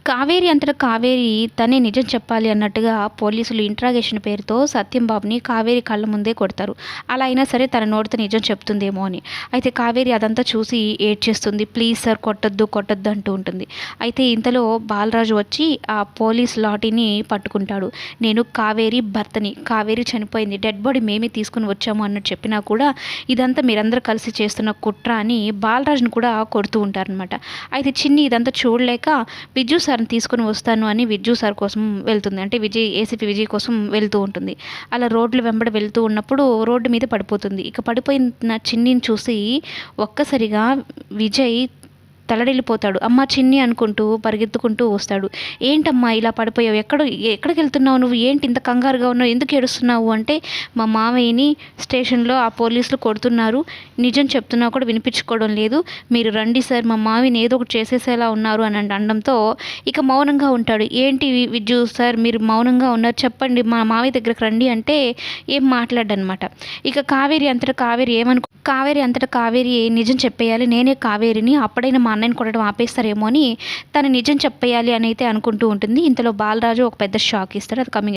కావేరి అంతటా కావేరి తనే నిజం చెప్పాలి అన్నట్టుగా పోలీసులు ఇంట్రాగేషన్ పేరుతో సత్యం బాబుని కావేరి కళ్ళ ముందే కొడతారు. అలా అయినా సరే తన నోటితో నిజం చెప్తుందేమో అని. అయితే కావేరి అదంతా చూసి ఏడ్చేస్తుంది. ప్లీజ్ సార్ కొట్టొద్దు కొట్టొద్దు అంటూ ఉంటుంది. అయితే ఇంతలో బాలరాజు వచ్చి ఆ పోలీస్ లాఠీని పట్టుకుంటాడు. నేను కావేరి భర్తని, కావేరి చనిపోయింది, డెడ్ బాడీ మేమే తీసుకుని వచ్చాము అన్నట్టు చెప్పినా కూడా ఇదంతా మీరందరూ కలిసి చేస్తున్న కుట్ర అని బాలరాజును కూడా కొడుతూ ఉంటారనమాట. అయితే చిన్ని ఇదంతా చూడలేక విజ్జు సార్ని తీసుకొని వస్తాను అని విజ్జు సార్ కోసం వెళ్తుంది. అంటే ఏసీపీ విజయ్ కోసం వెళ్తూ ఉంటుంది. అలా రోడ్లు వెంబడి వెళ్తూ ఉన్నప్పుడు రోడ్డు మీద పడిపోతుంది. ఇక పడిపోయిన చిన్నిని చూసి ఒక్కసారిగా విజయ్ తలడిల్లిపోతాడు. అమ్మ చిన్ని అనుకుంటూ పరిగెత్తుకుంటూ వస్తాడు. ఏంటమ్మా ఇలా పడిపోయావు, ఎక్కడికి వెళ్తున్నావు, నువ్వు ఏంటి ఇంత కంగారుగా ఉన్నావు, ఎందుకు ఏడుస్తున్నావు అంటే మా మామయ్యని స్టేషన్లో ఆ పోలీసులు కొడుతున్నారు, నిజం చెప్తున్నా కూడా వినిపించుకోవడం లేదు, మీరు రండి సార్, మా మామయ్యని ఏదో ఒకటి చేసేసేలా ఉన్నారు అని అనడంతో ఇక మౌనంగా ఉంటాడు. ఏంటి విజ్జు సార్ మీరు మౌనంగా ఉన్నారు, చెప్పండి మా మామయ్య దగ్గరకు రండి అంటే ఏం మాట్లాడనమాట. ఇక కావేరి అంతటా కావేరి నిజం చెప్పేయాలి, నేనే కావేరిని, అప్పుడైనా మా అన్నయ్యని కొట్టడం ఆపేస్తారేమో అని తను నిజం చెప్పేయాలి అని అయితే అనుకుంటూ ఉంటుంది. ఇంతలో బాలరాజు ఒక పెద్ద షాక్ ఇస్తాడు. అది కమింగ్